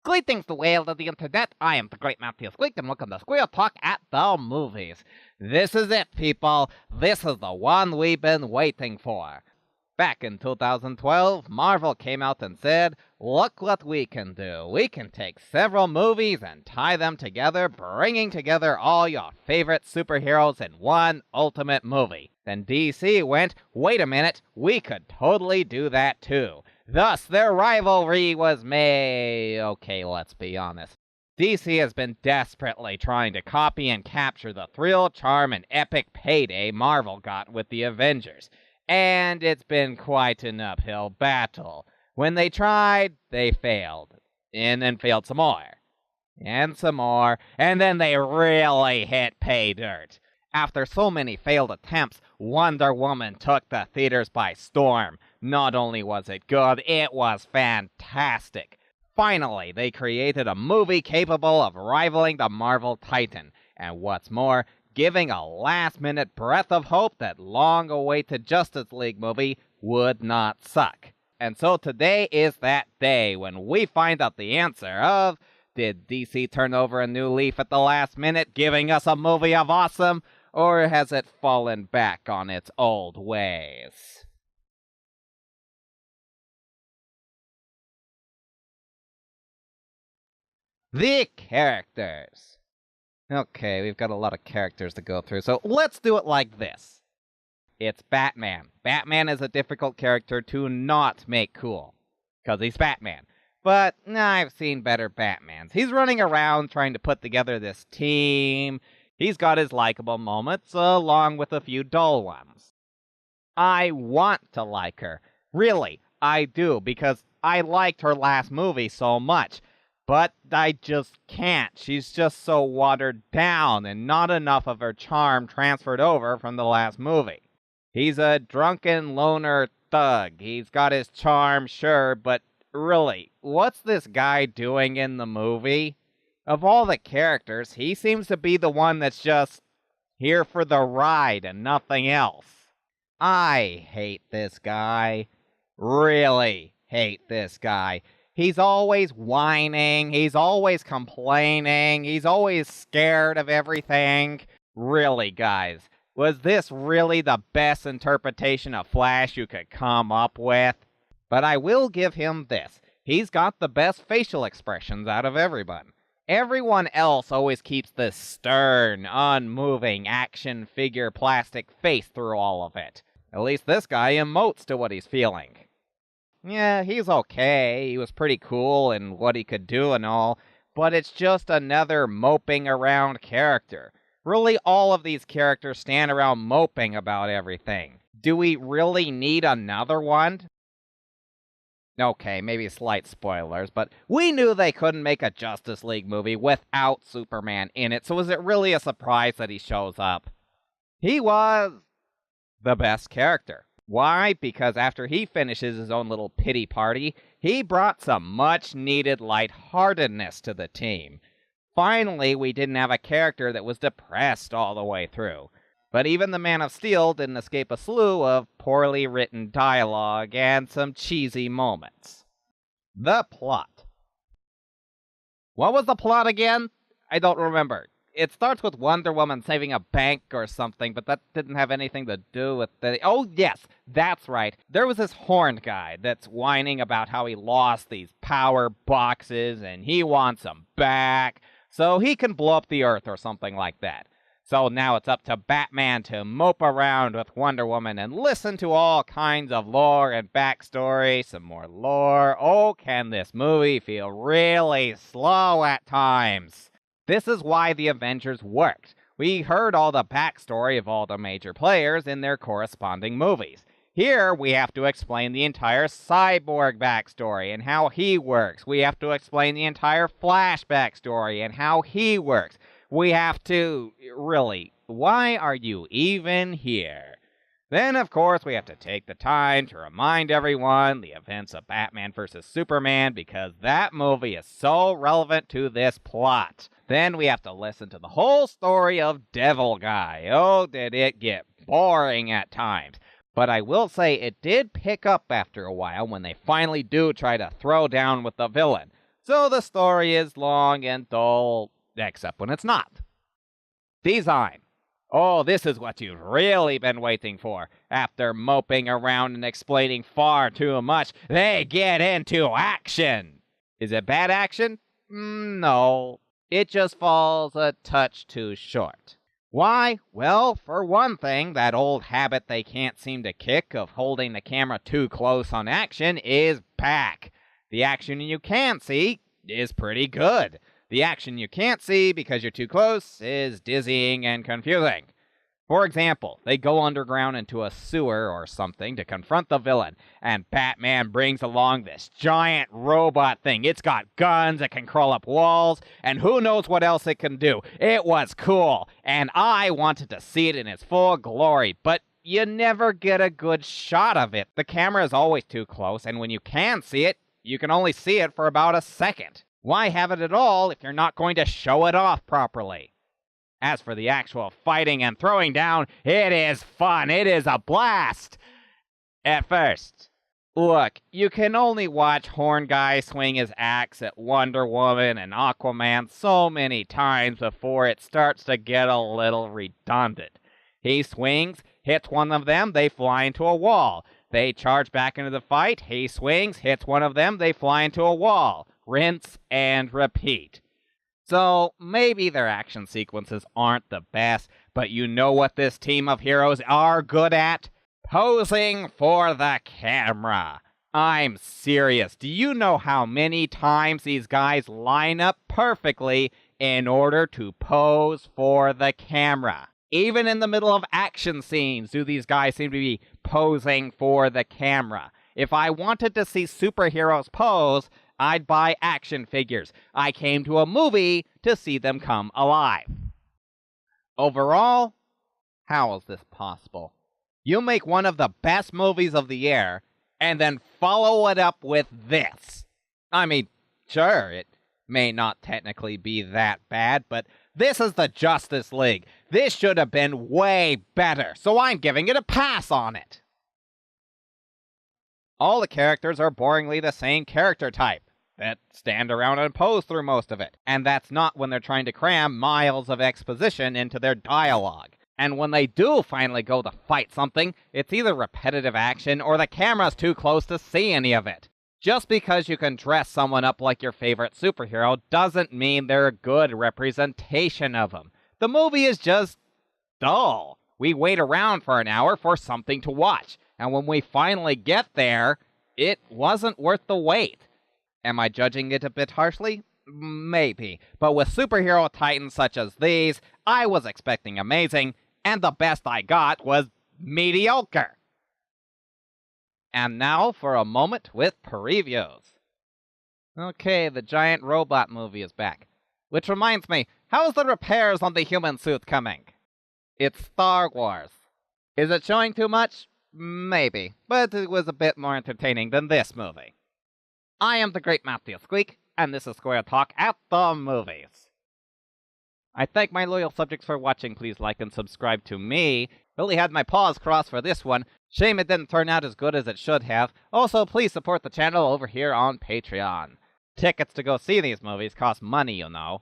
Greetings, the whale of the internet. I am the great Matthew Squeak, and welcome to Squirrel Talk at the Movies. This is it, people. This is the one we've been waiting for. Back in 2012, Marvel came out and said, look what we can do. We can take several movies and tie them together, bringing together all your favorite superheroes in one ultimate movie. Then DC went, wait a minute, we could totally do that too. Thus, their rivalry was made. Okay, let's be honest. DC has been desperately trying to copy and capture the thrill, charm, and epic payday Marvel got with the Avengers. And it's been quite an uphill battle. When they tried, they failed. And then failed some more. And some more. And then they really hit pay dirt. After so many failed attempts, Wonder Woman took the theaters by storm. Not only was it good, it was fantastic. Finally, they created a movie capable of rivaling the Marvel Titan. And what's more, giving a last-minute breath of hope that long-awaited Justice League movie would not suck. And so today is that day when we find out the answer of, did DC turn over a new leaf at the last minute, giving us a movie of awesome, or has it fallen back on its old ways? The characters. Okay, we've got a lot of characters to go through, so let's do it like this. It's Batman. Batman is a difficult character to not make cool, because he's Batman. But I've seen better Batmans. He's running around trying to put together this team. He's got his likable moments, along with a few dull ones. I want to like her. Really, I do, because I liked her last movie so much. But I just can't. She's just so watered down, and not enough of her charm transferred over from the last movie. He's a drunken loner thug. He's got his charm, sure, but really, what's this guy doing in the movie? Of all the characters, he seems to be the one that's just here for the ride and nothing else. I hate this guy. Really hate this guy. He's always whining, he's always complaining, he's always scared of everything. Really, guys, was this really the best interpretation of Flash you could come up with? But I will give him this. He's got the best facial expressions out of everyone. Everyone else always keeps this stern, unmoving, action figure plastic face through all of it. At least this guy emotes to what he's feeling. Yeah, he's okay. He was pretty cool in what he could do and all, but it's just another moping around character. Really, all of these characters stand around moping about everything. Do we really need another one? Okay, maybe slight spoilers, but we knew they couldn't make a Justice League movie without Superman in it, so is it really a surprise that he shows up? He was the best character. Why? Because after he finishes his own little pity party, he brought some much-needed lightheartedness to the team. Finally, we didn't have a character that was depressed all the way through. But even the Man of Steel didn't escape a slew of poorly written dialogue and some cheesy moments. The plot. What was the plot again? I don't remember. It starts with Wonder Woman saving a bank or something, but that didn't have anything to do with the... Oh, yes, that's right. There was this horned guy that's whining about how he lost these power boxes and he wants them back so he can blow up the Earth or something like that. So now it's up to Batman to mope around with Wonder Woman and listen to all kinds of lore and backstory, some more lore. Oh, can this movie feel really slow at times? This is why the Avengers worked. We heard all the backstory of all the major players in their corresponding movies. Here, we have to explain the entire Cyborg backstory and how he works. We have to explain the entire Flash backstory and how he works. We have to... Really, why are you even here? Then, of course, we have to take the time to remind everyone the events of Batman vs. Superman because that movie is so relevant to this plot. Then we have to listen to the whole story of Devil Guy. Oh, did it get boring at times. But I will say it did pick up after a while when they finally do try to throw down with the villain. So the story is long and dull, except when it's not. Design. Oh, this is what you've really been waiting for. After moping around and explaining far too much, they get into action. Is it bad action? No. It just falls a touch too short. Why? Well, for one thing, that old habit they can't seem to kick of holding the camera too close on action is back. The action you can see is pretty good. The action you can't see because you're too close is dizzying and confusing. For example, they go underground into a sewer or something to confront the villain, and Batman brings along this giant robot thing. It's got guns, it can crawl up walls, and who knows what else it can do. It was cool, and I wanted to see it in its full glory, but you never get a good shot of it. The camera is always too close, and when you can see it, you can only see it for about a second. Why have it at all if you're not going to show it off properly? As for the actual fighting and throwing down, it is fun. It is a blast. At first. Look, you can only watch Horn Guy swing his axe at Wonder Woman and Aquaman so many times before it starts to get a little redundant. He swings, hits one of them, they fly into a wall. They charge back into the fight, he swings, hits one of them, they fly into a wall. Rinse and repeat. So, maybe their action sequences aren't the best, but you know what this team of heroes are good at? Posing for the camera. I'm serious. Do you know how many times these guys line up perfectly in order to pose for the camera? Even in the middle of action scenes, do these guys seem to be posing for the camera? If I wanted to see superheroes pose, I'd buy action figures. I came to a movie to see them come alive. Overall, how is this possible? You make one of the best movies of the year, and then follow it up with this. I mean, sure, it may not technically be that bad, but this is the Justice League. This should have been way better, so I'm giving it a pass on it. All the characters are boringly the same character type that stand around and pose through most of it. And that's not when they're trying to cram miles of exposition into their dialogue. And when they do finally go to fight something, it's either repetitive action or the camera's too close to see any of it. Just because you can dress someone up like your favorite superhero doesn't mean they're a good representation of them. The movie is just dull. We wait around for an hour for something to watch. And when we finally get there, it wasn't worth the wait. Am I judging it a bit harshly? Maybe. But with superhero titans such as these, I was expecting amazing, and the best I got was mediocre. And now for a moment with previews. Okay, the giant robot movie is back. Which reminds me, how's the repairs on the human suit coming? It's Star Wars. Is it showing too much? Maybe, but it was a bit more entertaining than this movie. I am the great Matthew Squeak, and this is Squirrel Talk at the Movies. I thank my loyal subjects for watching. Please like and subscribe to me. Really had my paws crossed for this one. Shame it didn't turn out as good as it should have. Also, please support the channel over here on Patreon. Tickets to go see these movies cost money, you know.